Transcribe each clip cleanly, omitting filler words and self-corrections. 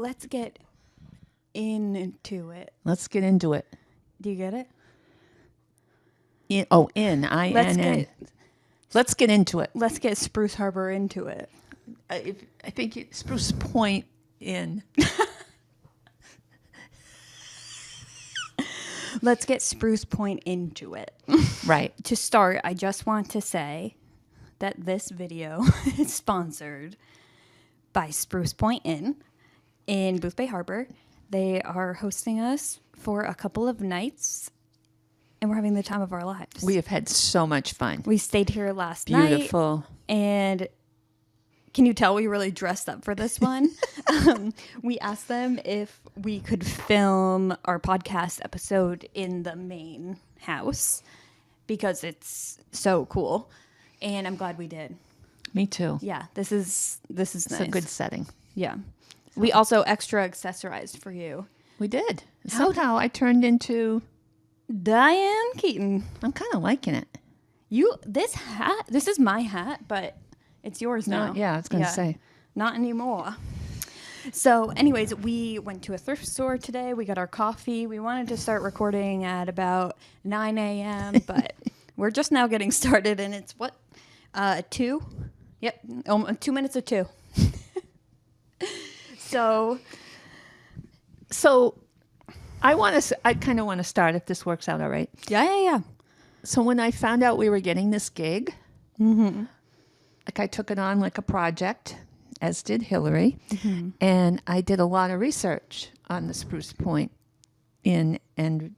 let's get into it. Let's get into it. Do you get it? I-N-N. Let's get into it. Let's get Spruce Harbor into it. I think Spruce Point in. Let's get Spruce Point into it. Right. To start, I just want to say that this video is sponsored by Spruce Point in Boothbay Harbor. They are hosting us for a couple of nights, and we're having the time of our lives. We have had so much fun. We stayed here last night. Beautiful. And can you tell we really dressed up for this one? We asked them if we could film our podcast episode in the main house because it's so cool. And I'm glad we did. Me too. Yeah, this is nice. It's a good setting. Yeah. We also extra accessorized for you. We did. Somehow I turned into Diane Keaton. I'm kind of liking it. This is my hat, but it's yours now. Yeah, I was going to say. Not anymore. So anyways, we went to a thrift store today. We got our coffee. We wanted to start recording at about 9 a.m., but we're just now getting started, and it's 2? Yep, 2 minutes of 2. So I kind of want to start if this works out all right. Yeah. So when I found out we were getting this gig, like I took it on like a project, as did Hillary, and I did a lot of research on the Spruce Point Inn and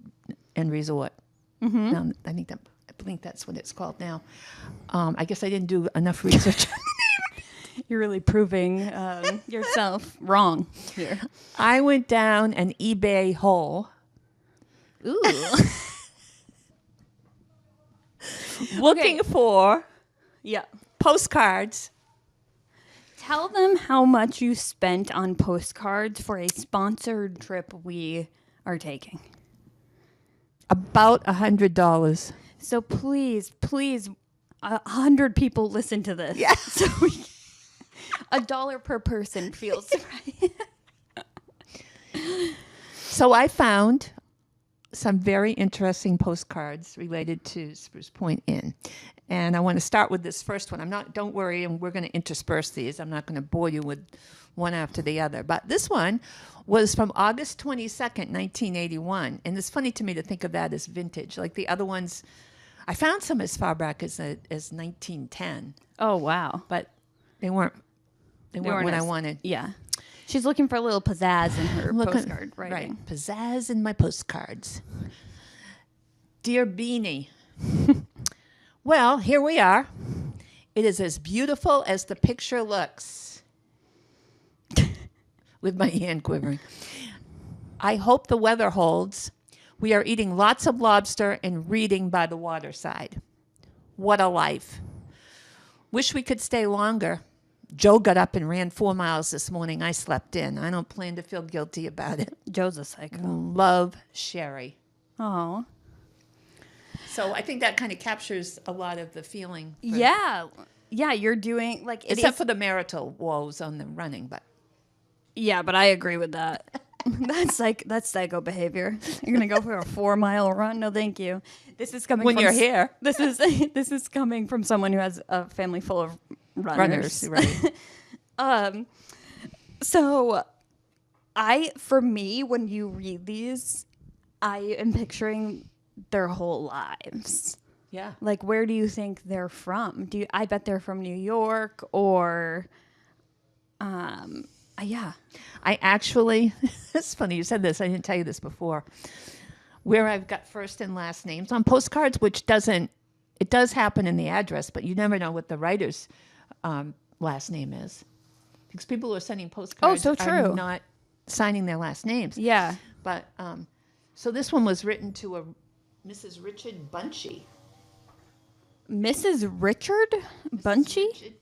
Resort. Now, I think that's what it's called now. I guess I didn't do enough research. You're really proving yourself wrong here. I went down an eBay hole. Ooh. Looking for postcards. Tell them how much you spent on postcards for a sponsored trip we are taking. About $100. So please, 100 people listen to this. Yeah. So $1 per person feels right. So I found some very interesting postcards related to Spruce Point Inn. And I want to start with this first one. Don't worry, and we're going to intersperse these. I'm not going to bore you with one after the other. But this one was from August 22nd, 1981. And it's funny to me to think of that as vintage. Like the other ones, I found some as far back as 1910. Oh, wow. But they weren't what I wanted. Yeah. She's looking for a little pizzazz in her postcard writing. Right. Pizzazz in my postcards. Dear Beanie. Well, here we are. It is as beautiful as the picture looks. With my hand quivering. I hope the weather holds. We are eating lots of lobster and reading by the waterside. What a life. Wish we could stay longer. Joe got up and ran 4 miles this morning. I slept in. I don't plan to feel guilty about it. Joe's a psycho. Love, Sherry. Oh. So I think that kind of captures a lot of the feeling. Yeah, you're doing like except for the marital woes on the running, but yeah, but I agree with that. That's psycho behavior. You're gonna go for a 4-mile run? No, thank you. This is coming when you're here. This is coming from someone who has a family full of runners, right? So for me, when you read these, I am picturing their whole lives. Yeah. Like, where do you think they're from? I bet they're from New York or, yeah. I actually, it's funny you said this. I didn't tell you this before. Where I've got first and last names on postcards, it does happen in the address, but you never know what the writer's last name is. Because people who are sending postcards are not signing their last names. Yeah. But, so this one was written to a Mrs. Richard Bunchy. Mrs. Richard Bunchy?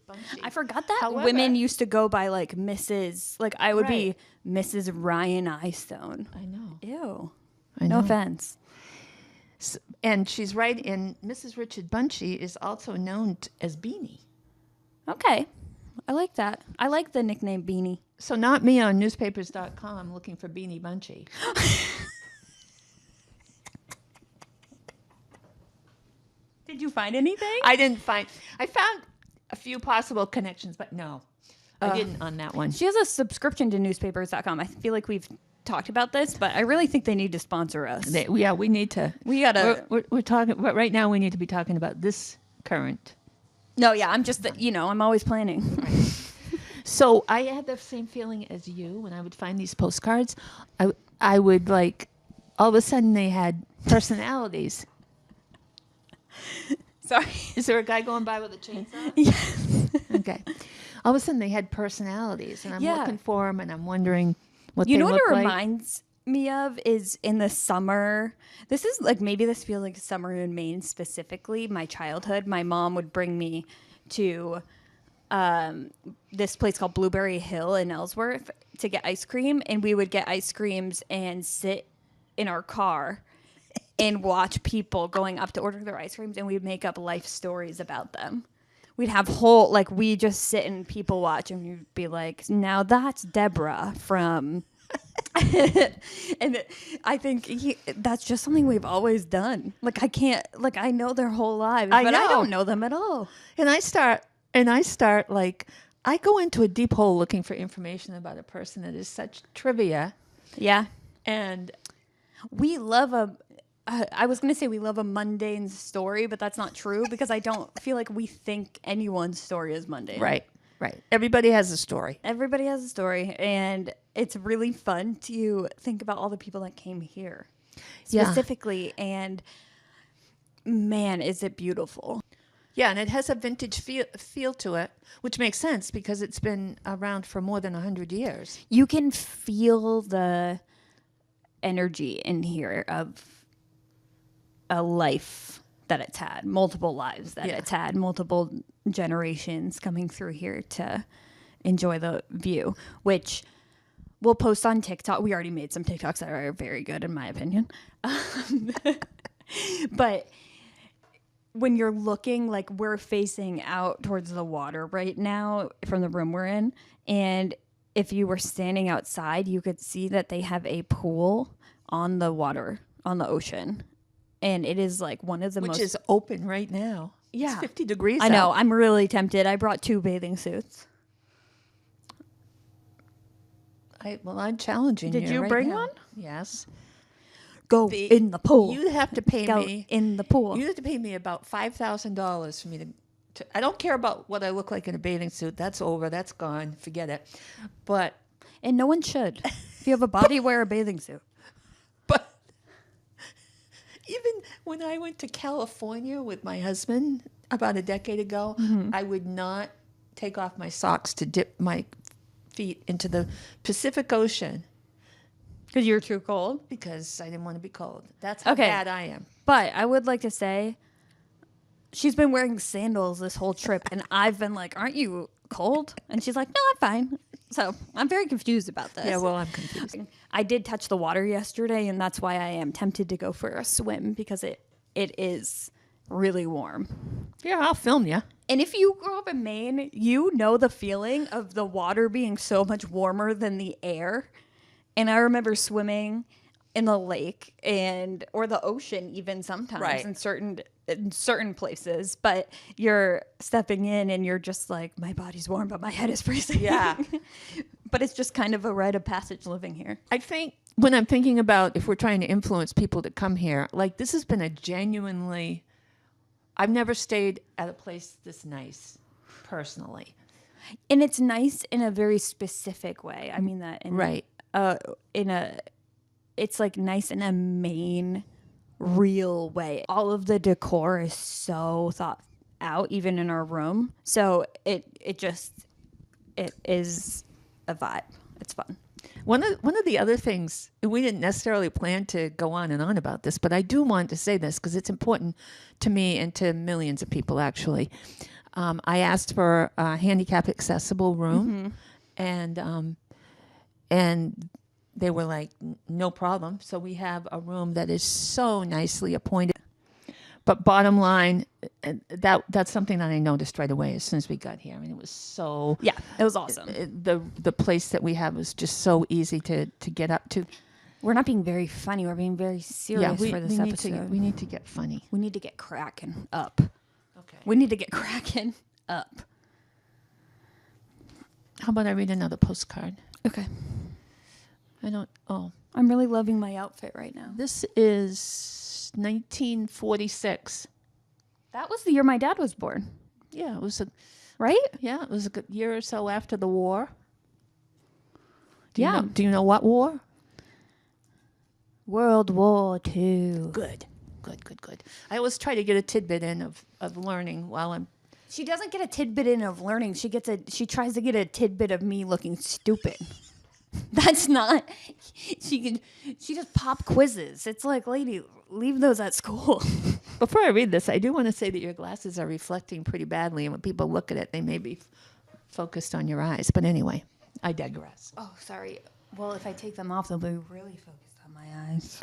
I forgot that women used to go by like Mrs. Like I would be Mrs. Ryan Eyestone. I know. Ew. I know. No offense. And she's right. And Mrs. Richard Bunchy is also known as Beanie. Okay. I like that. I like the nickname Beanie. So not me on newspapers.com looking for Beanie Bunchy. Did you find anything? I found a few possible connections, but no, I didn't on that one. She has a subscription to newspapers.com. I feel like we've talked about this, but I really think they need to sponsor us. Yeah, we need to. We gotta. We're talking, but right now we need to be talking about this current. No, yeah, I'm just, I'm always planning. So I had the same feeling as you when I would find these postcards. I would like, all of a sudden they had personalities. Sorry. Is there a guy going by with a chainsaw? Yes. Okay. All of a sudden they had personalities, and I'm looking for them, and I'm wondering what they You know what look it like. reminds me of is in the summer. This is like, maybe this feels like summer in Maine specifically. My childhood, my mom would bring me to this place called Blueberry Hill in Ellsworth to get ice cream, and we would get ice creams and sit in our car and watch people going up to order their ice creams, and we'd make up life stories about them. We'd have we just sit and people watch, and we'd be like, now that's Deborah from... and I think that's just something we've always done. Like, I can't, I know their whole lives, but I don't know them at all. And I start like, I go into a deep hole looking for information about a person that is such trivia. Yeah. And We love I was going to say we love a mundane story, but that's not true because I don't feel like we think anyone's story is mundane. right. Everybody has a story. Everybody has a story, and it's really fun to think about all the people that came here specifically. And man, is it beautiful. Yeah, and it has a vintage feel to it, which makes sense because it's been around for more than 100 years. You can feel the energy in here of a life that it's had, multiple lives that it's had, multiple generations coming through here to enjoy the view, which we'll post on TikTok. We already made some TikToks that are very good, in my opinion. But when you're looking, like, we're facing out towards the water right now from the room we're in, and if you were standing outside, you could see that they have a pool on the water, on the ocean. And it is like one of the most... Which is open right now. Yeah. It's 50 degrees I know. out. I'm really tempted. I brought 2 bathing suits. I'm challenging you. Did you right bring now. one? Yes. Go in the pool. You have to pay Go me in the pool. You have to pay me about $5,000 for me to. I don't care about what I look like in a bathing suit. That's over. That's gone. Forget it. But And no one should. If you have a body, wear a bathing suit. But even when I went to California with my husband about a decade ago, I would not take off my socks to dip my feet into the Pacific Ocean Because you're too cold. because I didn't want to be cold. That's how Okay. bad I am. But I would like to say, she's been wearing sandals this whole trip, and I've been like, aren't you cold? And she's like, no, I'm fine. So I'm very confused about this. Yeah, well, I'm confused. I did touch the water yesterday, and that's why I am tempted to go for a swim, because it is really warm. Yeah, I'll film you. And if you grew up in Maine, you know the feeling of the water being so much warmer than the air. And I remember swimming in the lake or the ocean even sometimes Right. in certain places. But you're stepping in and you're just like, my body's warm, but my head is freezing. Yeah. But it's just kind of a rite of passage living here. I think when I'm thinking about if we're trying to influence people to come here, like this has been a genuinely, I've never stayed at a place this nice, personally. And it's nice in a very specific way. I mean that in Right. It's like nice in a Maine real way. All of the decor is so thought out, even in our room. So it is a vibe. It's fun. One of the other things, we didn't necessarily plan to go on and on about this, but I do want to say this because it's important to me and to millions of people, actually. I asked for a handicap accessible room, and they were like, no problem. So we have a room that is so nicely appointed. But bottom line, And that's something that I noticed right away as soon as we got here. I mean, it was so... Yeah, it was awesome. The place that we have was just so easy to get up to. We're not being very funny. We're being very serious for this episode. We need to get funny. We need to get cracking up. Okay. We need to get cracking up. How about I read another postcard? Okay. I'm really loving my outfit right now. This is 1946. That was the year my dad was born. Yeah, it was right? Yeah, it was a good year or so after the war. Do you know what war? World War II. Good. I always try to get a tidbit in of learning while I'm... She doesn't get a tidbit in of learning. She tries to get a tidbit of me looking stupid. That's not... She just pop quizzes. It's like, lady, leave those at school. Before I read this, I do want to say that your glasses are reflecting pretty badly, and when people look at it, they may be focused on your eyes. But anyway, I digress. Oh, sorry. Well, if I take them off, they'll be really focused on my eyes.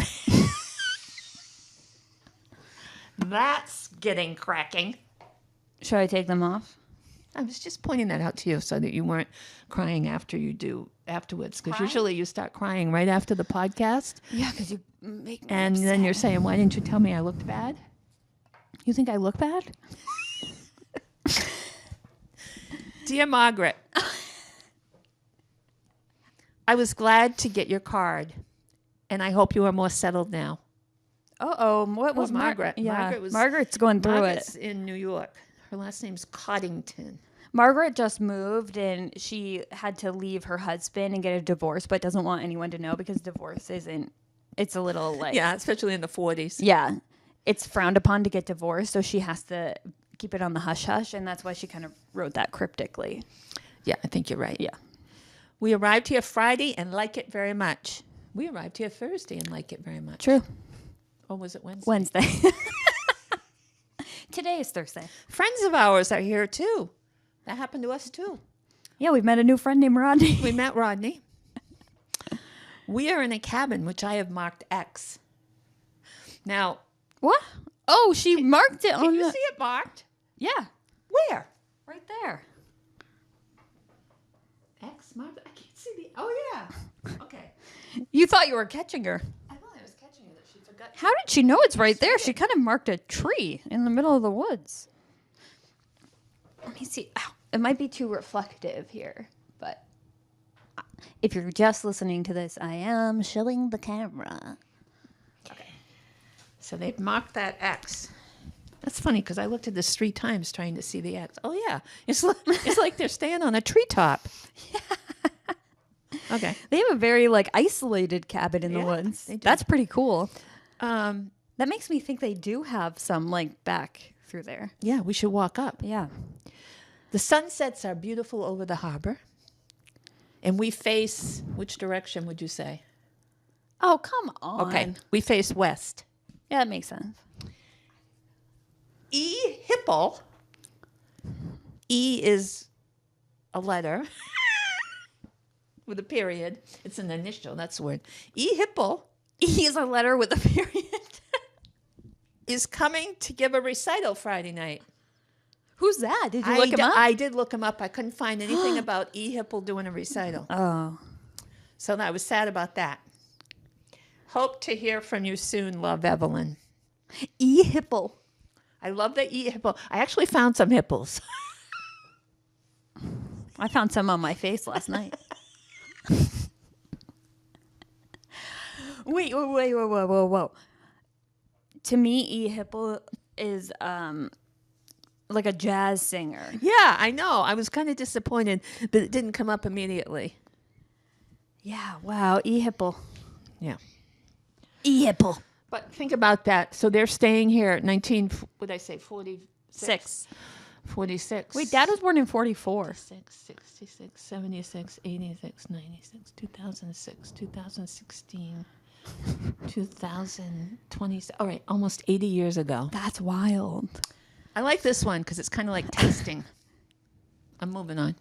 That's getting cracking. Should I take them off? I was just pointing that out to you so that you weren't crying afterwards. Because usually you start crying right after the podcast. Yeah, because you make me And upset. then you're saying, why didn't you tell me I looked bad? You think I look bad? Dear Margaret, I was glad to get your card, and I hope you are more settled now. Uh-oh. What was Margaret? Yeah, Margaret's going through Margaret's it. in New York. Her last name's Coddington. Margaret just moved, and she had to leave her husband and get a divorce, but doesn't want anyone to know because divorce isn't... It's a little like... Yeah, especially in the 40s. Yeah. It's frowned upon to get divorced, so she has to keep it on the hush-hush, and that's why she kind of wrote that cryptically. Yeah, I think you're right. Yeah. We arrived here Friday and like it very much. We arrived here Thursday and like it very much. True. Or was it Wednesday? Wednesday. Today is Thursday. Friends of ours are here, too. That happened to us, too. Yeah, we've met a new friend named Rodney. We met Rodney. We are in a cabin, which I have marked X. Now... What? Oh, she marked it on Can you see it marked? Yeah. Where? Right there. X marked? I can't see the... Oh, yeah. Okay. You thought you were catching her. I thought I was catching her that she forgot. How did she know it's right there? She kind of marked a tree in the middle of the woods. Let me see. Ow. It might be too reflective here, but if you're just listening to this, I am showing the camera. Okay. So they've marked that X. That's funny because I looked at this 3 times trying to see the X. Oh, yeah. It's like they're staying on a treetop. Yeah. Okay. They have a very isolated cabin in the woods. They do. That's pretty cool. That makes me think they do have some back through there. Yeah, we should walk up. Yeah. The sunsets are beautiful over the harbor. And we face, which direction would you say? Oh, come on. Okay. We face west. Yeah, that makes sense. Hipple. E is a letter with a period. It's an initial. That's the word. Hipple. E is a letter with a period. Is coming to give a recital Friday night. Who's that? Did you look him up? I did look him up. I couldn't find anything about Hipple doing a recital. Oh. So I was sad about that. Hope to hear from you soon, love, Evelyn. Hipple. I love the Hipple. I actually found some hipples. I found some on my face last night. Wait, whoa. To me, Hipple is like a jazz singer. Yeah, I know. I was kind of disappointed that it didn't come up immediately. Yeah, wow, Hipple. Yeah. Hipple. But think about that. So they're staying here at 46? 46. Wait, Dad was born in 44. 66, 76, 86, 96, 2006, 2016, 2020. All right, almost 80 years ago. That's wild. I like this one because it's kind of like tasting. I'm moving on.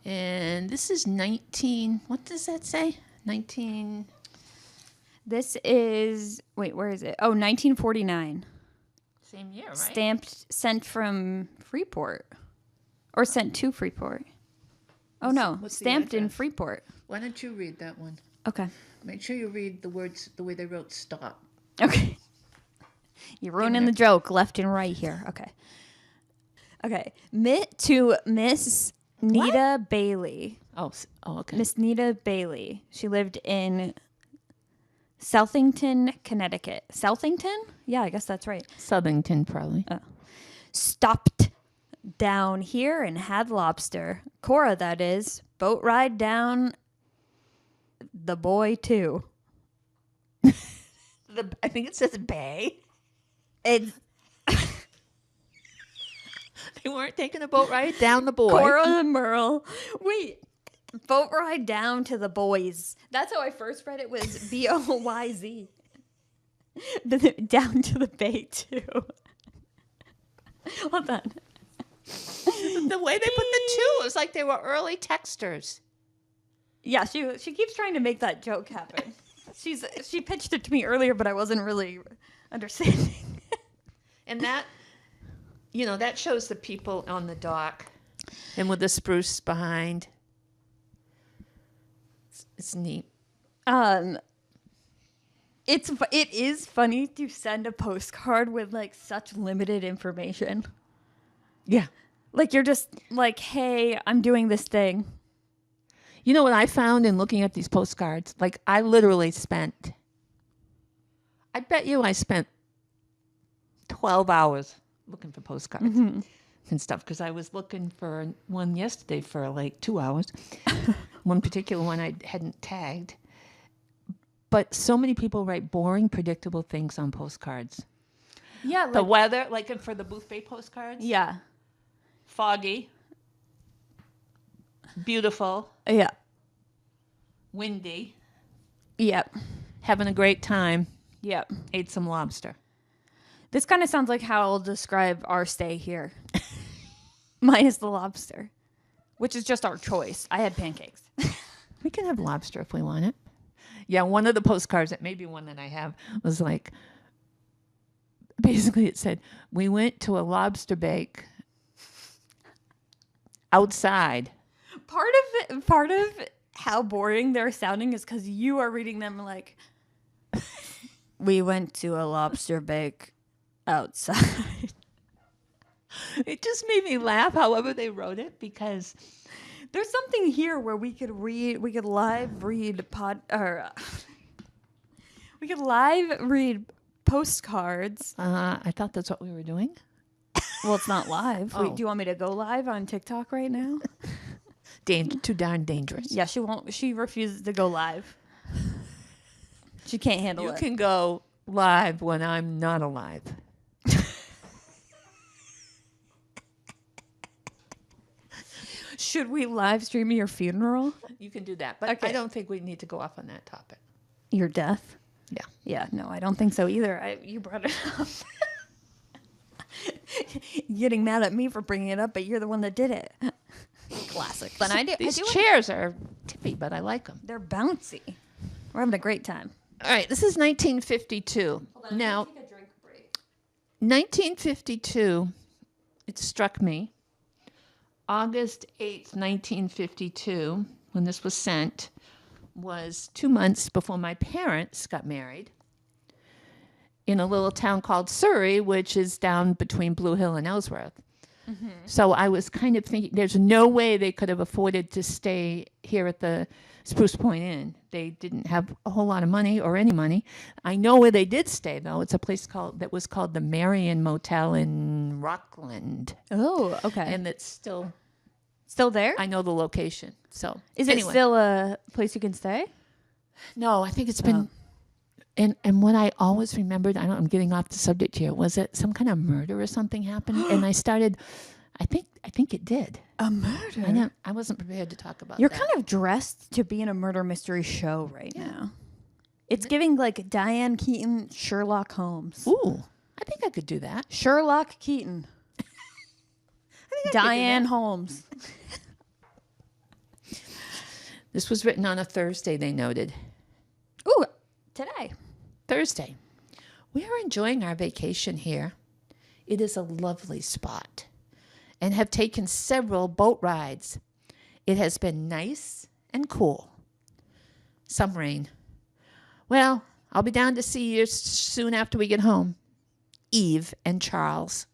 And this is 19, what does that say? 19... This is, wait, where is it? Oh, 1949. same year, right? Sent from Freeport. Or sent to Freeport. Oh, no. What's the Stamped in address? Freeport. Why don't you read that one? Okay. Make sure you read the words the way they wrote stop. Okay. You're ruining the joke left and right here. Okay. Okay. To Miss Nita Bailey. Oh, okay. Miss Nita Bailey. She lived in Southington, Connecticut. Southington? Yeah, I guess that's right. Southington, probably. Stopped down here and had lobster. Cora, that is. Boat ride down the boy, too. I think it says bay. It's They weren't taking a boat ride down the boy. Cora and Merle. Wait. Boat ride down to the boys. That's how I first read it, was BOYZ. Down to the bay, too. Hold on. The way they put the two, it was like they were early texters. Yeah, she keeps trying to make that joke happen. She pitched it to me earlier, but I wasn't really understanding. And that, that shows the people on the dock and with the spruce behind. It's neat. It is funny to send a postcard with like such limited information. Yeah. Like you're just like, hey, I'm doing this thing. You know what I found in looking at these postcards? Like I literally spent 12 hours looking for postcards and stuff because I was looking for one yesterday for like 2 hours. One particular one I hadn't tagged. But so many people write boring, predictable things on postcards. Yeah. The weather, like for the Boothbay postcards. Yeah. Foggy. Beautiful. Yeah. Windy. Yep. Having a great time. Yep. Ate some lobster. This kind of sounds like how I'll describe our stay here. Minus the lobster, which is just our choice. I had pancakes. We can have lobster if we want it. Yeah, one of the postcards, that may be one that I have, was like, basically it said, we went to a lobster bake outside. Part of how boring they're sounding is because you are reading them like, we went to a lobster bake outside. It just made me laugh however they wrote it because there's something here where we could live read postcards. I thought that's what we were doing. Well, it's not live. Oh. Do you want me to go live on TikTok right now? Too darn dangerous. Yeah, she won't. She refuses to go live. She can't handle it. You can go live when I'm not alive. Should we live stream your funeral? You can do that, but Okay. I don't think we need to go off on that topic. Your death? Yeah. Yeah, no, I don't think so either. You brought it up. Getting mad at me for bringing it up, but you're the one that did it. Classic. But These chairs are tippy, but I like them. They're bouncy. We're having a great time. All right, this is 1952. Now, take a drink break. 1952, it struck me, August 8th, 1952, when this was sent, was 2 months before my parents got married in a little town called Surrey, which is down between Blue Hill and Ellsworth. Mm-hmm. So I was kind of thinking, there's no way they could have afforded to stay here at the Spruce Point Inn. They didn't have a whole lot of money or any money. I know where they did stay, though. It's a place that was called the Marion Motel in Rockland. Oh, okay. And it's still there? I know the location. So Is it still a place you can stay? No, I think it's been. And what I always remembered, I'm getting off the subject here, was it some kind of murder or something happened? And I started, I think it did. A murder? I wasn't prepared to talk about You're that. kind of dressed to be in a murder mystery show right now. It's giving like Diane Keaton, Sherlock Holmes. Ooh, I think I could do that. Sherlock Keaton. Diane Holmes. This was written on a Thursday, they noted. Ooh, today. Thursday. We are enjoying our vacation here It is a lovely spot and have taken several boat rides. It has been nice and cool. Some rain. Well, I'll be down to see you soon after we get home. Eve and Charles.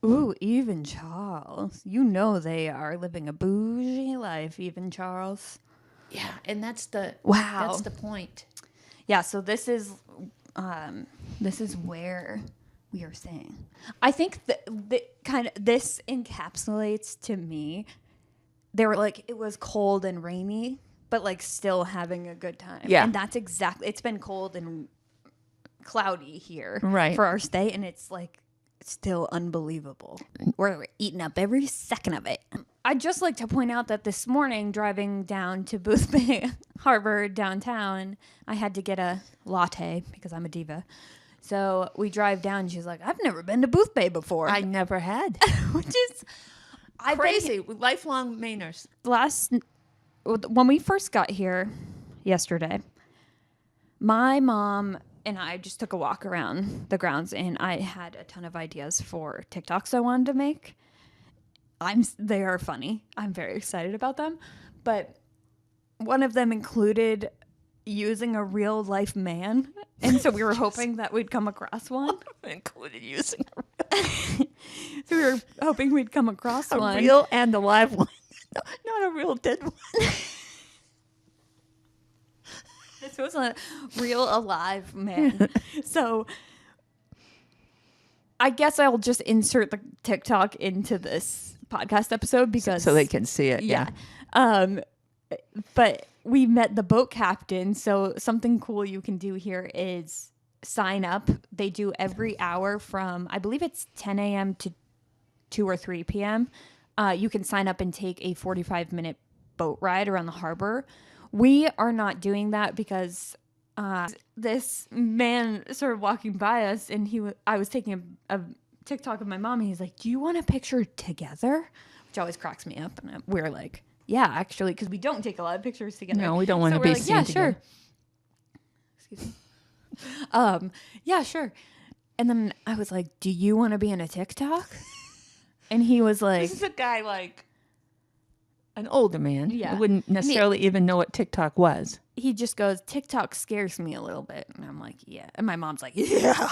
Ooh, Eve and Charles. You know they are living a bougie life, Eve and Charles. Yeah, and that's the point. Yeah, so this is where we are saying. I think this encapsulates to me. They were like, it was cold and rainy, but like still having a good time. Yeah. And that's exactly, it's been cold and cloudy here Right. for our stay, and it's like still unbelievable. We're eating up every second of it. I'd just like to point out that this morning, driving down to Boothbay Harbor downtown, I had to get a latte because I'm a diva. So we drive down, and she's like, I've never been to Boothbay before. I never had. Which is Crazy. Lifelong Mainers. When we first got here yesterday, my mom and I just took a walk around the grounds, and I had a ton of ideas for TikToks I wanted to make. They are funny. I'm very excited about them. But one of them included using a real life man. And so we were hoping that we'd come across one. Included using So we were hoping we'd come across a one. real and a live one. No, not a real dead one. This was a real alive man. So I guess I'll just insert the TikTok into this podcast episode because so they can see it. Yeah. But we met the boat captain. So something cool you can do here is sign up. They do every hour from, I believe it's 10 a.m. to 2 or 3 p.m. You can sign up and take a 45-minute boat ride around the harbor. We are not doing that because this man started walking by us, and I was taking a TikTok of my mom, and he's like, do you want a picture together? Which always cracks me up. And we're like, yeah, actually, because we don't take a lot of pictures together. No, we don't want to be seen yeah, together. sure. Excuse me. Yeah, sure. And then I was like, do you want to be in a TikTok? And he was like, This is a guy like an older man. Yeah. Who wouldn't necessarily even know what TikTok was. he just goes, TikTok scares me a little bit. And I'm like, yeah. And my mom's like, yeah.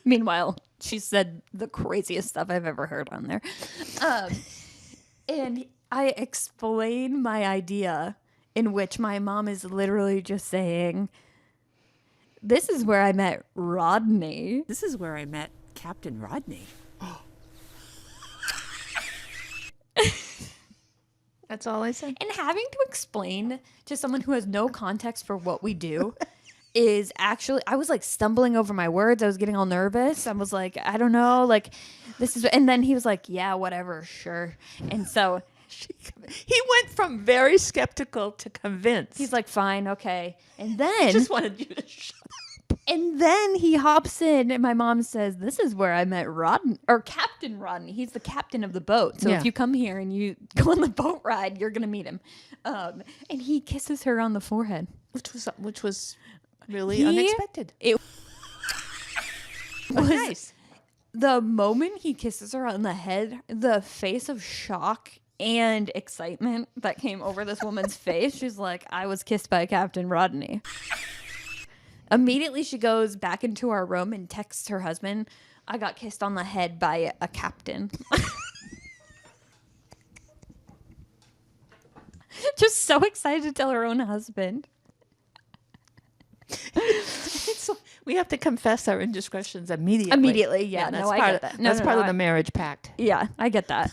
Meanwhile, she said the craziest stuff I've ever heard on there. And I explain my idea, in which my mom is literally just saying, this is where I met Rodney. This is where I met Captain Rodney. That's all I said. And having to explain to someone who has no context for what we do is actually, I was like stumbling over my words. I was getting all nervous. I was like, I don't know, like this is, and then he was like, yeah, whatever, sure. And so He went from very skeptical to convinced. he's like, fine, okay. And then, just wanted you to shut up. and then he hops in, and my mom says, this is where I met Rodney, or Captain Rodney. He's the captain of the boat. So Yeah. if you come here and you go on the boat ride, you're going to meet him. And he kisses her on the forehead. Which was really He- unexpected. It But was nice. the moment he kisses her on the head, the face of shock and excitement that came over this woman's face. She's like, I was kissed by Captain Rodney. Immediately she goes back into our room and texts her husband, I got kissed on the head by a captain. Just so excited to tell her own husband. So we have to confess our indiscretions immediately. Immediately, yeah. that's No, I part get of, that. No, that's no, part no, of the marriage pact. Yeah, I get that.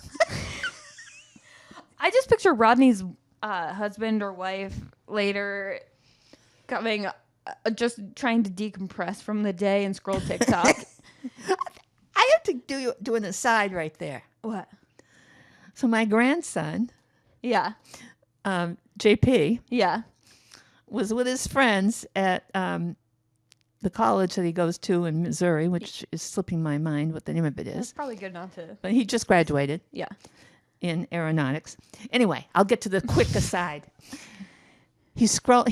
I just picture Rodney's husband or wife later coming, just trying to decompress from the day and scroll TikTok. I have to do an aside right there. What? So my grandson, Yeah. JP, Yeah. was with his friends at the college that he goes to in Missouri, which is slipping my mind what the name of it It's is. probably good not to. But he just graduated Yeah. in aeronautics. Anyway, I'll get to the quick aside. He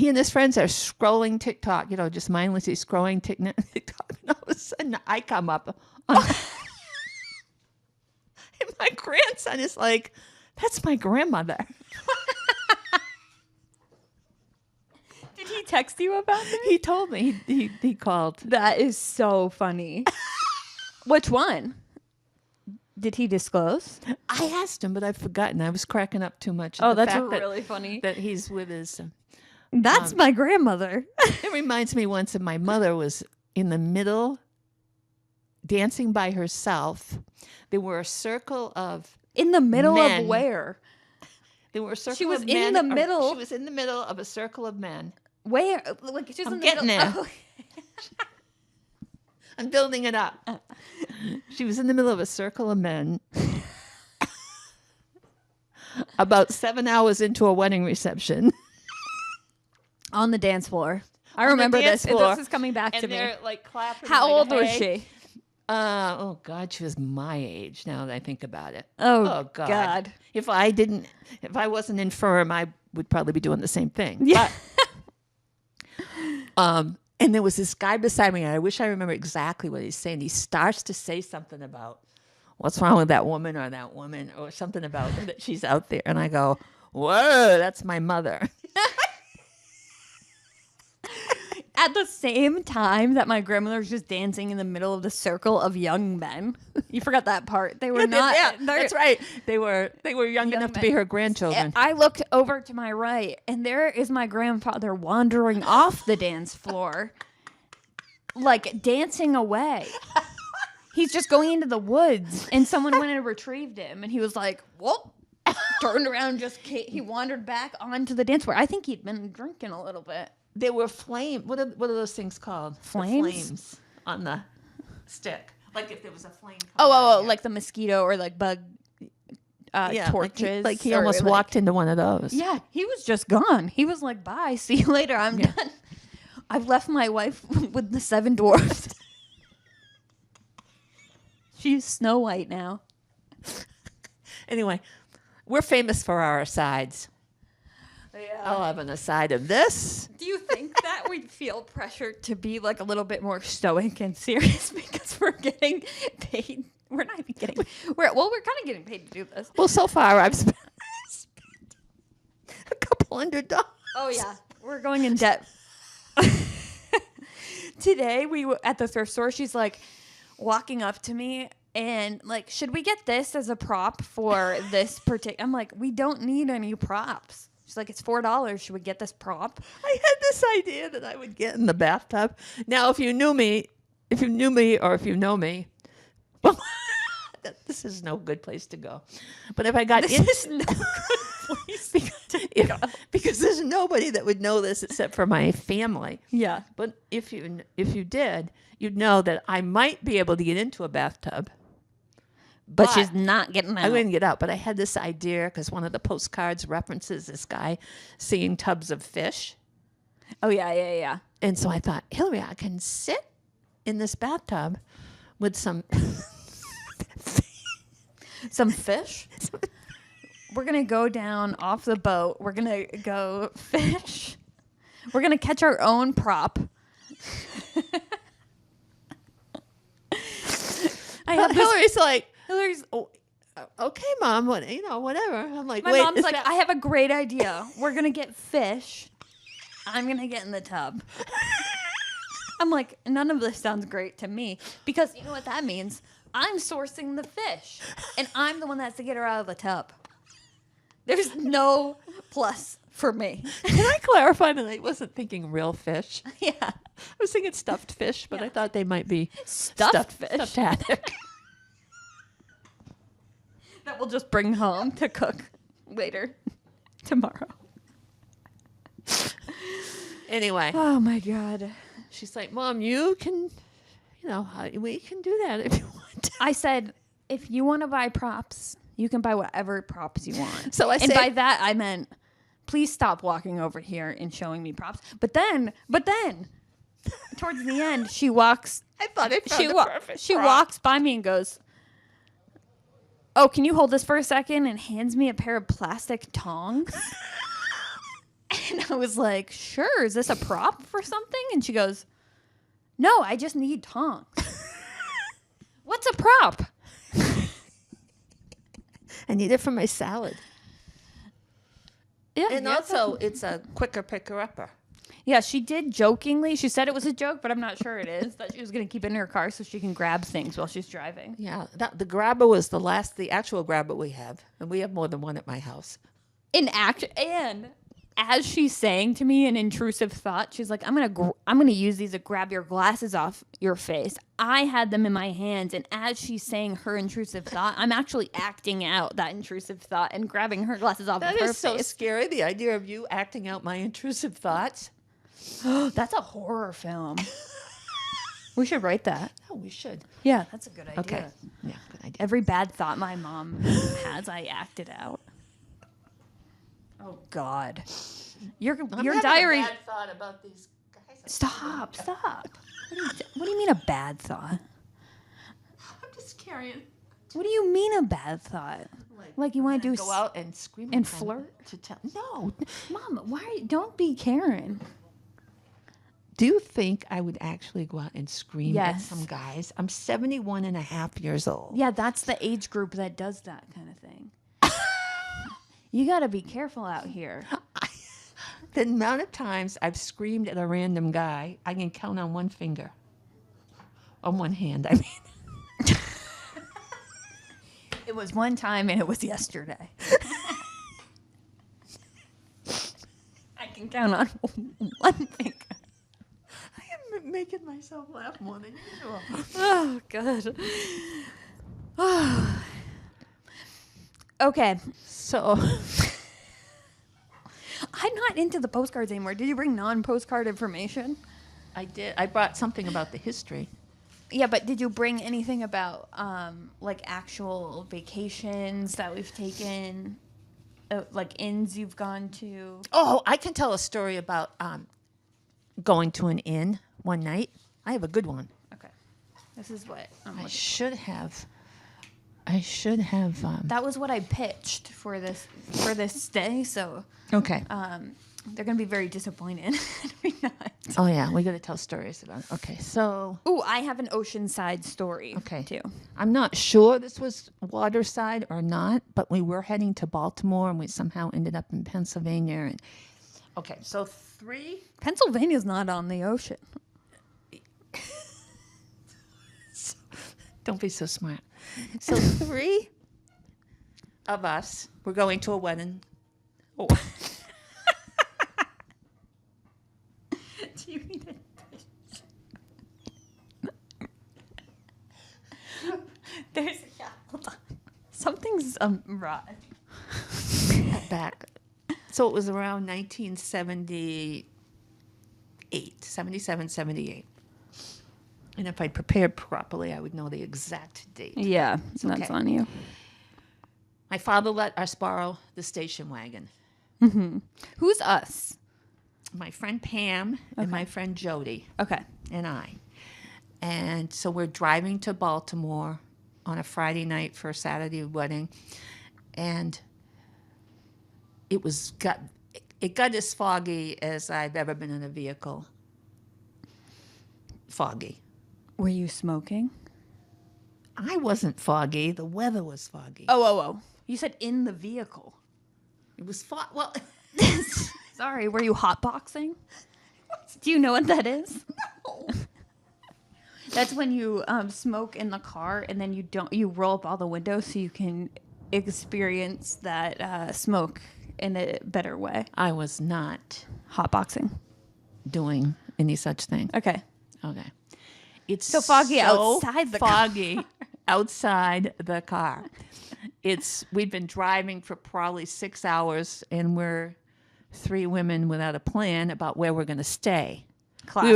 and his friends are scrolling TikTok, just mindlessly scrolling TikTok. And all of a sudden I come up And my grandson is like, that's my grandmother. Did he text you about this? He told me. He called. That is so funny. Which one? Did he disclose? I asked him, but I've forgotten. I was cracking up too much. Oh, at the that's fact really funny. That he's with his... That's my grandmother. It reminds me once that my mother was in the middle, dancing by herself. There were a circle of In the middle men. of where? There were a circle She was of in men. the middle. She was in the middle of a circle of men. Where? Like she's I'm in the getting middle. there. I'm building it up. She was in the middle of a circle of men. About 7 hours into a wedding reception. On the dance floor. I remember dance this. floor. This is coming back And to me. they're like clapping. How like, old was hey. she? Oh God, she was my age now that I think about it. Oh God. If I wasn't infirm, I would probably be doing the same thing. Yeah. But, and there was this guy beside me, and I wish I remember exactly what he's saying. He starts to say something about what's wrong with that woman or something about that she's out there. And I go, whoa, that's my mother. At the same time that my grandmother was just dancing in the middle of the circle of young men. You forgot that part. They were not. Yeah, that's right. They were young enough to be men. her grandchildren. I looked over to my right, and there is my grandfather wandering off the dance floor, like dancing away. He's just going into the woods, and someone went and retrieved him, and he was like, whoop, turned around, he wandered back onto the dance floor. I think he'd been drinking a little bit. There were flame. What are those things called? Flames? The flames on the stick. Like if there was a flame. Oh, like the mosquito or like bug yeah, torches. Like he or almost like- walked into one of those. Yeah, he was just gone. He was like, bye, see you later, I'm done. I've left my wife with the 7 dwarfs. She's Snow White now. Anyway, we're famous for our asides. Yeah. I'll have an aside of this. Do you think that we'd feel pressure to be like a little bit more stoic and serious because we're getting paid? We're not even getting. We're kind of getting paid to do this. Well, so far I've spent $200. Oh yeah, we're going in debt. Today we were at the thrift store. She's like walking up to me and like, should we get this as a prop for this particular? I'm like, we don't need any props. She's like, it's $4. Should we get this prop? I had this idea that I would get in the bathtub. Now, if you know me, well, this is no good place to go. But if I got This is no good place to go. because there's nobody that would know this except for my family. Yeah. But if you did, you'd know that I might be able to get into a bathtub. But she's not getting out. I wouldn't get out, but I had this idea because one of the postcards references this guy seeing tubs of fish. Oh, yeah. And so I thought, Hillary, I can sit in this bathtub with some Some fish. We're going to go down off the boat. We're going to go fish. We're going to catch our own prop. Hillary's, oh, okay, Mom, whatever. I'm like, My wait, mom's is like, that- I have a great idea. We're going to get fish. I'm going to get in the tub. I'm like, none of this sounds great to me because you know what that means? I'm sourcing the fish and I'm the one that has to get her out of the tub. There's no plus for me. Can I clarify that I wasn't thinking real fish? Yeah. I was thinking stuffed fish, but I thought they might be Stuffed fish. Stuffed haddock. That we'll just bring home to cook later tomorrow. Anyway, Oh my God. she's like, Mom, you can, we can do that if you want. I said, if you want to buy props, you can buy whatever props you want. So I and said- by that I meant, please stop walking over here and showing me props. But then, towards the end, she walks. I thought I found the perfect She prop. walks by me and goes, "Oh, can you hold this for a second?" And hands me a pair of plastic tongs. And I was like, "Sure, is this a prop for something?" And she goes, "No, I just need tongs." What's a prop? I need it for my salad. Yeah, And also, it's a quicker picker-upper. yeah, she did jokingly. She said it was a joke, but I'm not sure it is. That she was going to keep it in her car so she can grab things while she's driving. Yeah, the grabber was the actual grabber we have. And we have more than one at my house. And as she's saying to me an intrusive thought, she's like, I'm gonna use these to grab your glasses off your face. I had them in my hands, and as she's saying her intrusive thought, I'm actually acting out that intrusive thought and grabbing her glasses off of her face. That is so scary, the idea of you acting out my intrusive thoughts. That's a horror film. We should write that. Oh, we should. Yeah, that's a good idea. Okay. Yeah, good idea. Every bad thought my mom has, I acted out. Oh God, your diary. A bad thought about these guys. Stop. What do you mean a bad thought? I'm just carrying. What do you mean a bad thought? Like you want to do Go out and scream and at them flirt? to tell? No. Mom, why? Don't be Karen. Do you think I would actually go out and scream at Yes. some guys? I'm 71 and a half years old. Yeah, that's the age group that does that kind of thing. You got to be careful out here. The amount of times I've screamed at a random guy, I can count on one finger. On one hand, I mean. It was one time and it was yesterday. I can count on one finger. I am making myself laugh more than usual. Oh, God. Okay. So, I'm not into the postcards anymore. Did you bring non-postcard information? I did. I brought something about the history. Yeah, but did you bring anything about like actual vacations that we've taken, like inns you've gone to? Oh, I can tell a story about going to an inn one night. I have a good one. Okay, this is what I'm I looking. should have. That was what I pitched for this stay. So Okay. they're gonna be very disappointed. We're not. Oh yeah, we got to tell stories about it. Okay, so Ooh, I have an oceanside story. Okay. Too. I'm not sure this was waterside or not, but we were heading to Baltimore and we somehow ended up in Pennsylvania. And okay, so Pennsylvania's not on the ocean. Don't be so smart. So 3 of us were going to a wedding. Oh. Do you need a There's hold on. Something's wrong. Back. So it was around 1978, 77, 78. And if I'd prepared properly, I would know the exact date. Yeah, okay. that's on you. My father let us borrow the station wagon. Who's us? My friend Pam and my friend Jody Okay. and I. And so we're driving to Baltimore on a Friday night for a Saturday wedding. And it got as foggy as I've ever been in a vehicle. Foggy. Were you smoking? I wasn't foggy. The weather was foggy. Oh. You said in the vehicle. It was well. Sorry, were you hotboxing? Do you know what that is? No. That's when you smoke in the car and then you roll up all the windows so you can experience that smoke in a better way. I was not Hotboxing. doing any such thing. Okay. Okay. It's So foggy outside the car. foggy outside the car. We've been driving for probably 6 hours, and we're 3 women without a plan about where we're going to stay. Classic.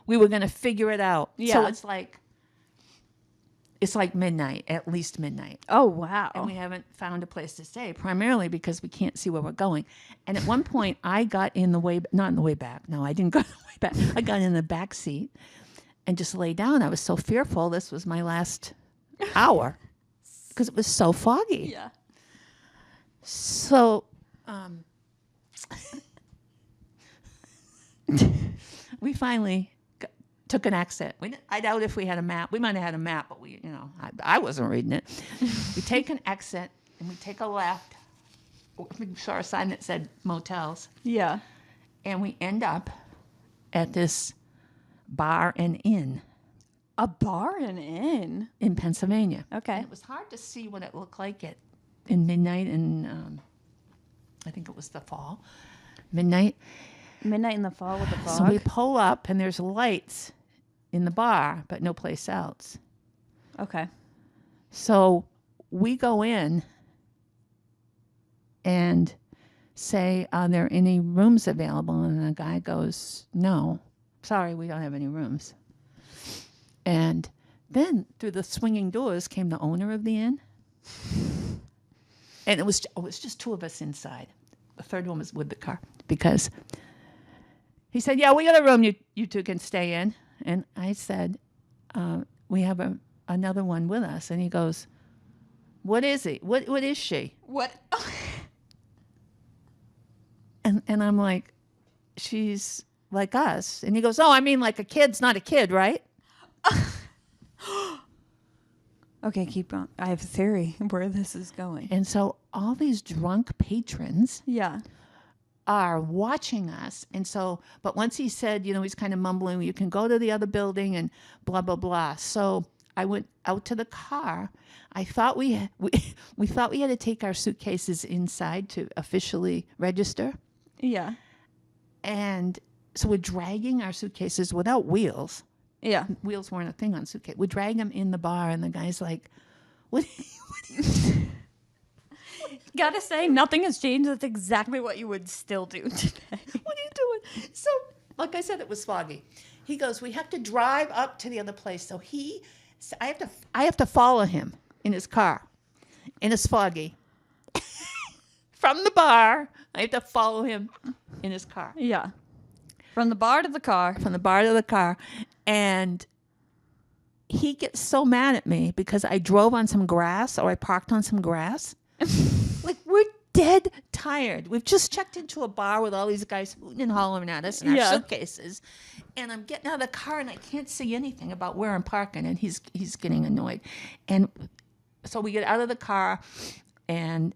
We were gonna figure it out. Yeah. So it's like midnight, at least midnight. Oh, wow. And we haven't found a place to stay, primarily because we can't see where we're going. And at one point, I got not in the way back. No, I didn't go in the way back. I got in the back seat and just lay down. I was so fearful this was my last hour because it was so foggy. Yeah. So we finally took an exit. I doubt if we had a map. We might have had a map, but I wasn't reading it. We take an exit and we take a left. We saw a sign that said motels. Yeah. And we end up at this bar and inn. A bar and inn? In Pennsylvania. Okay. And it was hard to see what it looked like in midnight, and I think it was the fall. Midnight in the fall with the fog. So we pull up, and there's lights in the bar, but no place else. Okay. So we go in and say, are there any rooms available? And the guy goes, no, sorry, we don't have any rooms. And then through the swinging doors came the owner of the inn. And it was just two of us inside. The third one was with the car because he said, yeah, we got a room you two can stay in. And I said, we have another one with us. And he goes, what is he? What is she? What? And I'm like, she's like us. And he goes, oh, I mean like a kid's not a kid, right? Okay, keep going. I have a theory where this is going. And so all these drunk patrons Yeah. are watching us. And so, but once he said, he's kind of mumbling, you can go to the other building and blah, blah, blah. So I went out to the car. I thought we thought we had to take our suitcases inside to officially register. Yeah. And so we're dragging our suitcases without wheels. Yeah. Wheels weren't a thing on suitcase. We drag them in the bar, and the guy's like, what are you doing? Gotta say, nothing has changed. That's exactly what you would still do today. What are you doing? So, like I said, it was foggy. He goes, we have to drive up to the other place. So I have to follow him in his car, and it's foggy. From the bar, I have to follow him in his car. Yeah. From the bar to the car. From the bar to the car. And he gets so mad at me because I drove on some grass or I parked on some grass. Like, we're dead tired. We've just checked into a bar with all these guys hooting and hollering at us and our suitcases. And I'm getting out of the car and I can't see anything about where I'm parking. And he's getting annoyed. And so we get out of the car and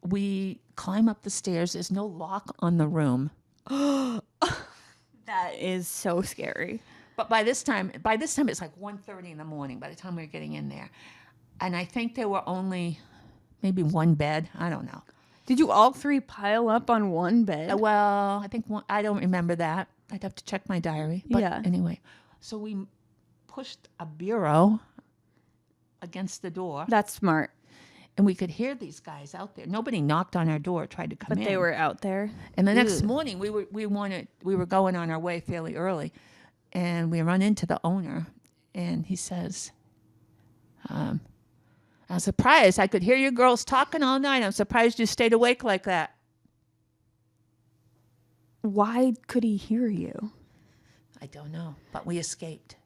we climb up the stairs. There's no lock on the room. That is so scary. But by this time it's like 1:30 in the morning by the time we were getting in there. And I think there were only maybe one bed. I don't know. Did you all three pile up on one bed? Well, I think I don't remember that. I'd have to check my diary. But anyway, so we pushed a bureau against the door. That's smart. And we could hear these guys out there. Nobody knocked on our door, tried to come in. But they were out there. And the next morning, we were going on our way fairly early, and we run into the owner, and he says, "I'm surprised. I could hear you girls talking all night. I'm surprised you stayed awake like that." Why could he hear you? I don't know, but we escaped.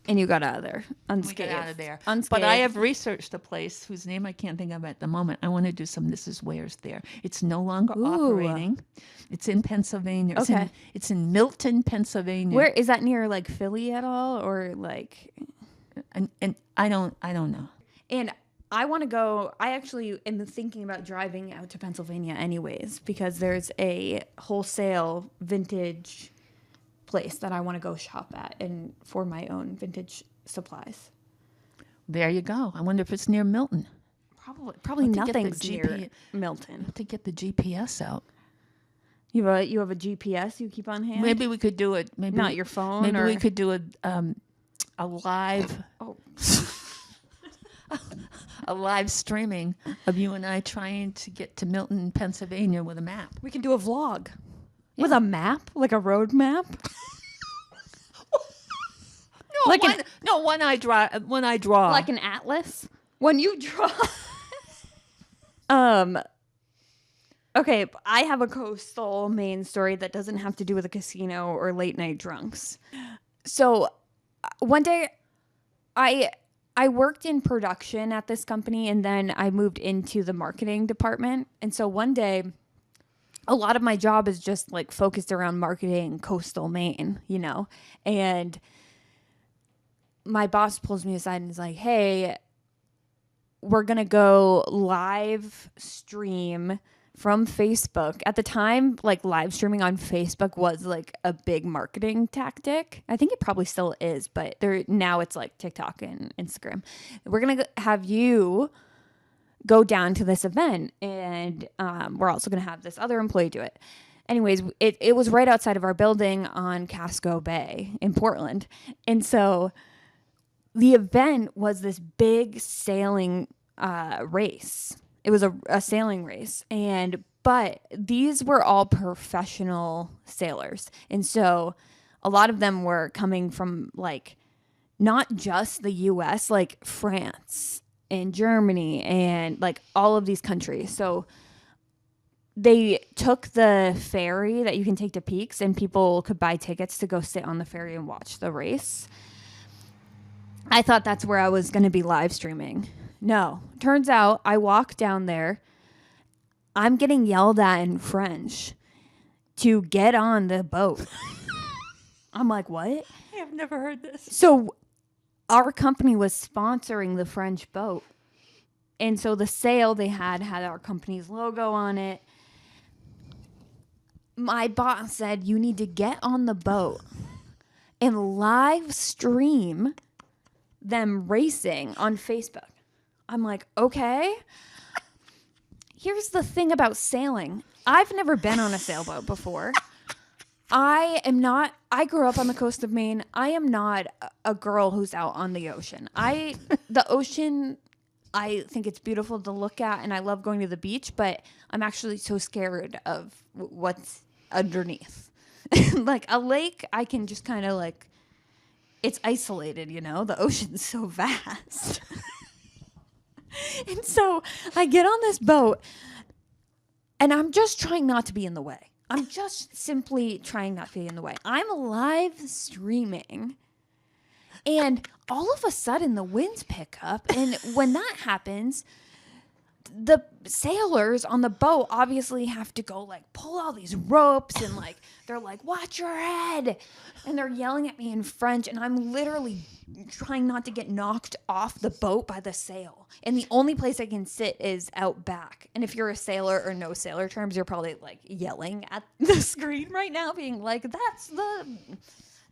And you got out of there unscathed. We got out of there. Unscathed. But I have researched a place whose name I can't think of at the moment. I want to do some This Is Where's there. It's no longer operating. It's in Pennsylvania. It's in Milton, Pennsylvania. Where is that, near like Philly at all, or like? And I don't know. And I want to go. I actually am thinking about driving out to Pennsylvania anyways, because there's a wholesale vintage place that I want to go shop at and for my own vintage supplies. There you go. I wonder if it's near Milton. Probably nothing's near Milton. To get the GPS out. You have a GPS you keep on hand? Maybe we could do it. Maybe not your phone. Maybe we could do a live. Oh. A live streaming of you and I trying to get to Milton, Pennsylvania with a map. We can do a vlog. Yeah. With a map? Like a road map? One I draw. Like an atlas? When you draw. Okay, I have a coastal Maine story that doesn't have to do with a casino or late night drunks. So one day I worked in production at this company, and then I moved into the marketing department. And so one day a lot of my job is just like focused around marketing coastal Maine, and my boss pulls me aside and is like, hey, we're going to go live stream from Facebook. At the time, like live streaming on Facebook was like a big marketing tactic. I think it probably still is, but now it's like TikTok and Instagram. We're going to have you go down to this event, and we're also going to have this other employee do it. Anyways, it was right outside of our building on Casco Bay in Portland. And so the event was this big sailing race. It was a sailing race, but these were all professional sailors, and so a lot of them were coming from like not just the U.S., like France and Germany and like all of these countries. So they took the ferry that you can take to Peaks, and people could buy tickets to go sit on the ferry and watch the race. I thought that's where I was going to be live streaming. No, turns out I walk down there. I'm getting yelled at in French to get on the boat. I'm like, what? I've never heard this. So our company was sponsoring the French boat. And so the sail they had our company's logo on it. My boss said, you need to get on the boat and live stream them racing on Facebook. I'm like, okay. Here's the thing about sailing. I've never been on a sailboat before. I grew up on the coast of Maine. I am not a girl who's out on the ocean. The ocean, I think it's beautiful to look at, and I love going to the beach, but I'm actually so scared of what's underneath. Like a lake, I can just kind of like, it's isolated, the ocean's so vast. And so I get on this boat, and I'm just trying not to be in the way. I'm just simply trying not to be in the way. I'm live streaming, and all of a sudden the winds pick up, and when that happens, the sailors on the boat obviously have to go like pull all these ropes, and like they're like, watch your head, and they're yelling at me in French, and I'm literally trying not to get knocked off the boat by the sail, and the only place I can sit is out back. And if you're a sailor or no sailor terms, you're probably like yelling at the screen right now being like, that's the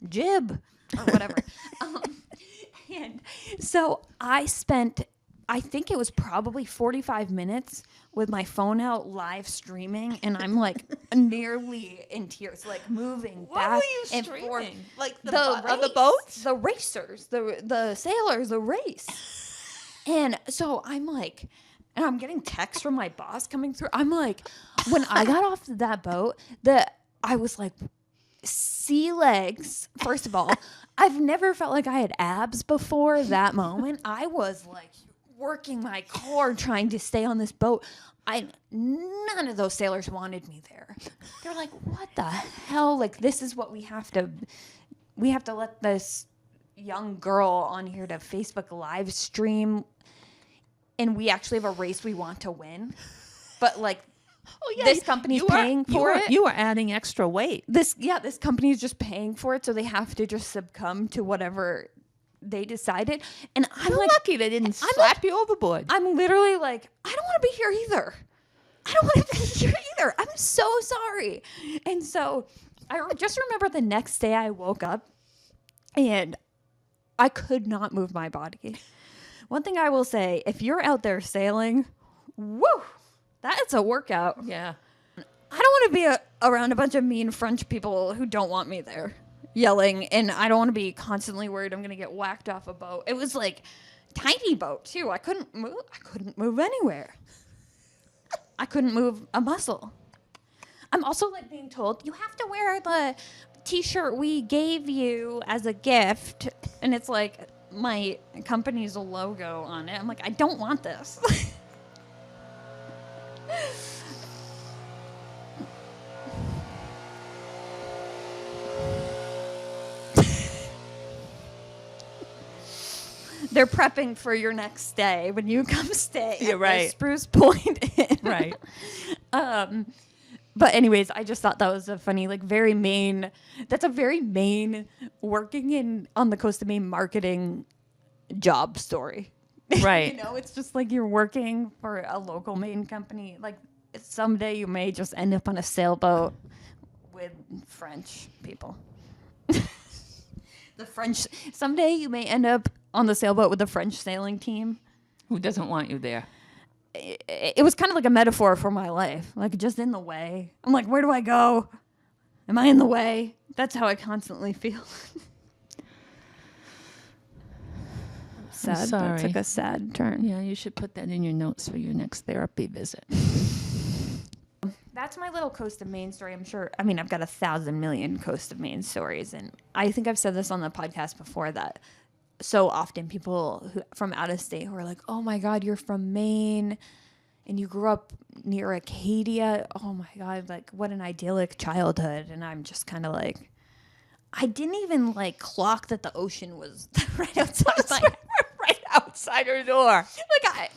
jib or whatever. And so I spent, I think it was probably 45 minutes with my phone out live streaming, and I'm like nearly in tears, like moving back and forth. Like the boats? The racers, the sailors, the race. And so I'm like, and I'm getting texts from my boss coming through. I'm like, when I got off that boat, I was like, sea legs. First of all, I've never felt like I had abs before that moment. I was like working my core trying to stay on this boat. None of those sailors wanted me there. They're like, what the hell? Like, this is what we have to let this young girl on here to Facebook live stream, and we actually have a race we want to win. But like, this company's paying for it. You are adding extra weight. This company is just paying for it, so they have to just succumb to whatever they decided. And I'm You're like, lucky they didn't slap you overboard. I'm literally like, I don't want to be here either. I don't want to be here either. I'm so sorry. And so I just remember the next day I woke up and I could not move my body. One thing I will say, if you're out there sailing, woo, that's a workout. Yeah. I don't want to be around a bunch of mean French people who don't want me there yelling, and I don't want to be constantly worried I'm going to get whacked off a boat. It was like tiny boat too. I couldn't move anywhere. I couldn't move a muscle. I'm also like being told, you have to wear the t-shirt we gave you as a gift, and it's like my company's logo on it. I'm like, I don't want this. They're prepping for your next day when you come stay at the Spruce Point Inn. Right. But anyways, I just thought that was a funny, like very Maine. That's a very Maine working on the coast of Maine marketing job story. Right. It's just like you're working for a local Maine company. Like someday you may just end up on a sailboat with French people. Someday you may end up on the sailboat with the French sailing team. Who doesn't want you there? It was kind of like a metaphor for my life, like just in the way. I'm like, where do I go? Am I in the way? That's how I constantly feel. Sad. sorry. That took a sad turn. Yeah, you should put that in your notes for your next therapy visit. That's my little Coast of Maine story. I'm sure. I mean, I've got 1,000 million Coast of Maine stories, and I think I've said this on the podcast before that so often people from out of state who are like, "Oh my God, you're from Maine, and you grew up near Acadia. Oh my God, like what an idyllic childhood." And I'm just kind of like, I didn't even like clock that the ocean was right outside. Right outside her door.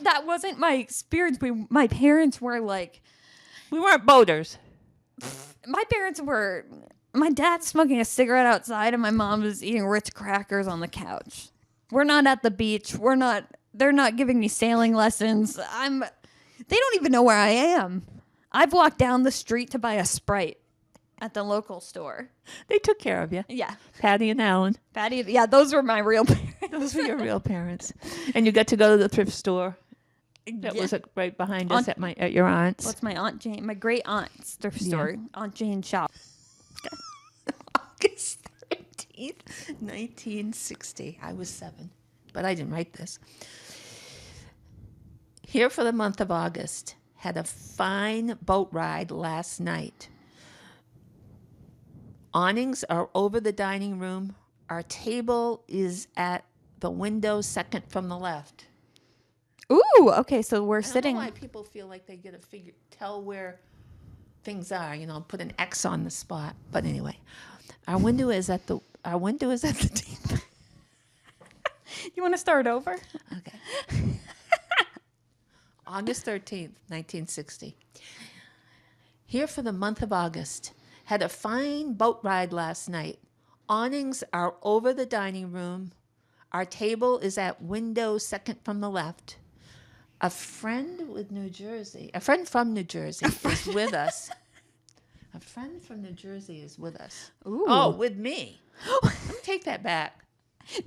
That wasn't my experience. My parents were like. We weren't boaters. My dad's smoking a cigarette outside and my mom was eating Ritz crackers on the couch. We're not at the beach. They're not giving me sailing lessons. They don't even know where I am. I've walked down the street to buy a Sprite at the local store. They took care of you. Yeah. Patty and Alan. Yeah, those were my real parents. Those were your real parents. And you got to go to the thrift store. That was right behind us at your aunt's. What's my Aunt Jane? My great aunt's thrift store. Aunt Jane's shop. August 13th, 1960. I was 7, but I didn't write this. Here for the month of August. Had a fine boat ride last night. Awnings are over the dining room. Our table is at the window second from the left. Ooh, okay, so we're sitting. I don't know why people feel like they get to tell where things are, put an X on the spot. But anyway, our window is at the table. You want to start over? Okay. August 13th, 1960. Here for the month of August. Had a fine boat ride last night. Awnings are over the dining room. Our table is at window second from the left. A friend from New Jersey is with us. A friend from New Jersey is with us. Ooh. Oh, with me. Let me take that back.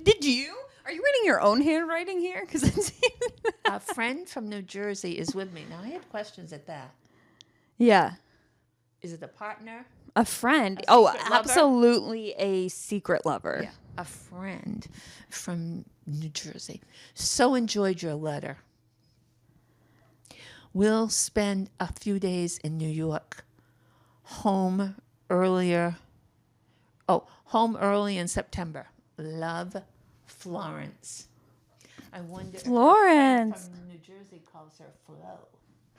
Did you? Are you reading your own handwriting here? Because A friend from New Jersey is with me. Now, I have questions at that. Yeah. Is it a partner? A friend. A secret lover? Absolutely a secret lover. Yeah. A friend from New Jersey. So enjoyed your letter. We'll spend a few days in New York. Home early in September. Love, Florence. I wonder Florence. if a friend from New Jersey calls her Flo.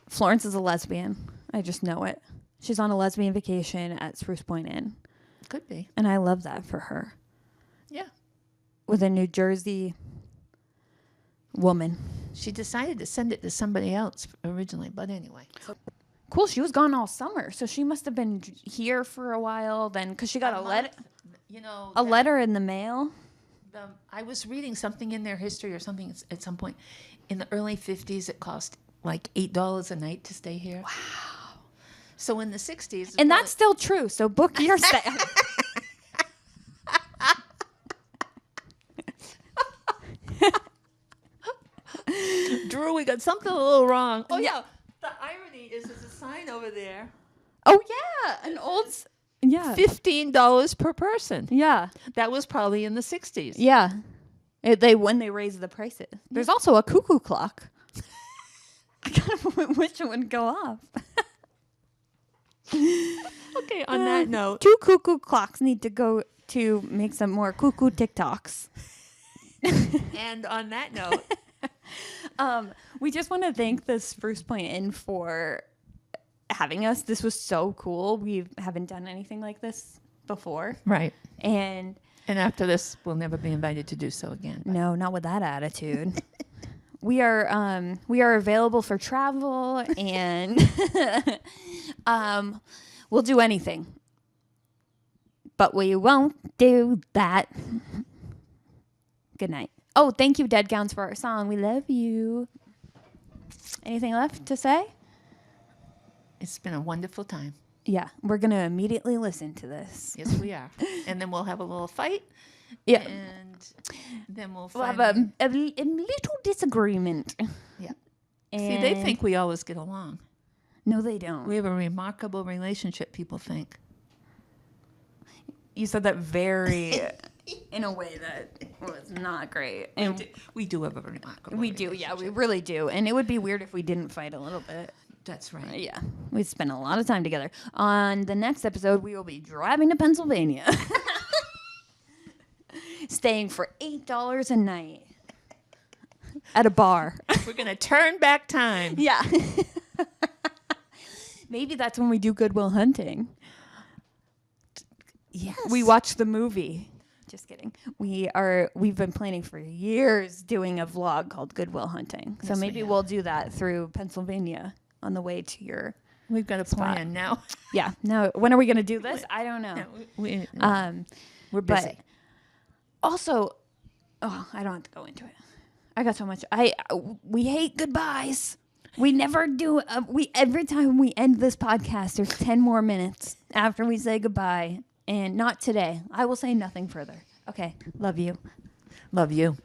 Florence is a lesbian. I just know it. She's on a lesbian vacation at Spruce Point Inn. Could be. And I love that for her. Yeah. With a New Jersey woman. She decided to send it to somebody else originally, but anyway. Cool. She was gone all summer, so she must have been here for a while then, because she got a letter. A letter in the mail. I was reading something in their history or something at some point. In the early 50s, it cost like $8 a night to stay here. Wow. So in the 60s, and that's still true. So book your stay. Drew, we got something a little wrong. Oh yeah, the irony is there's a sign over there. Oh yeah, an old. Yeah. $15 per person. Yeah. That was probably in the 60s. Yeah. When they raised the prices. There's also a cuckoo clock. I kind of wish it wouldn't go off. Okay, on that note. 2 cuckoo clocks need to go to make some more cuckoo TikToks. And on that note. We just want to thank the Spruce Point Inn for having us. This was so cool. We haven't done anything like this before. Right. And after this, we'll never be invited to do so again. No, not with that attitude. We are available for travel, and We'll do anything. But we won't do that. Good night. Oh, thank you, Dead Gowns, for our song. We love you. Anything left to say? It's been a wonderful time. Yeah, we're going to immediately listen to this. Yes, we are. And then we'll have a little fight. Yeah. And then we'll have a little disagreement. Yeah. And See, they think we always get along. No, they don't. We have a remarkable relationship, people think. You said that very in a way that was not great. And we do have a remarkable we do, yeah, we really do. And it would be weird if we didn't fight a little bit. That's right. Yeah, we spent a lot of time together. On the next episode, we will be driving to Pennsylvania. Staying for $8 a night at a bar. We're going to turn back time. Yeah. Maybe that's when we do Good Will Hunting. Yes. We watch the movie. Just kidding. We've been planning for years doing a vlog called Good Will Hunting. So Yes, maybe we'll do that through Pennsylvania on the way to your We've got a plan now. Yeah. No, when are we going to do this? I don't know. No, we're busy. But also, I don't have to go into it. I got so much. We hate goodbyes. We never do. Every time we end this podcast, there's 10 more minutes after we say goodbye. And not today. I will say nothing further. Okay. Love you. Love you.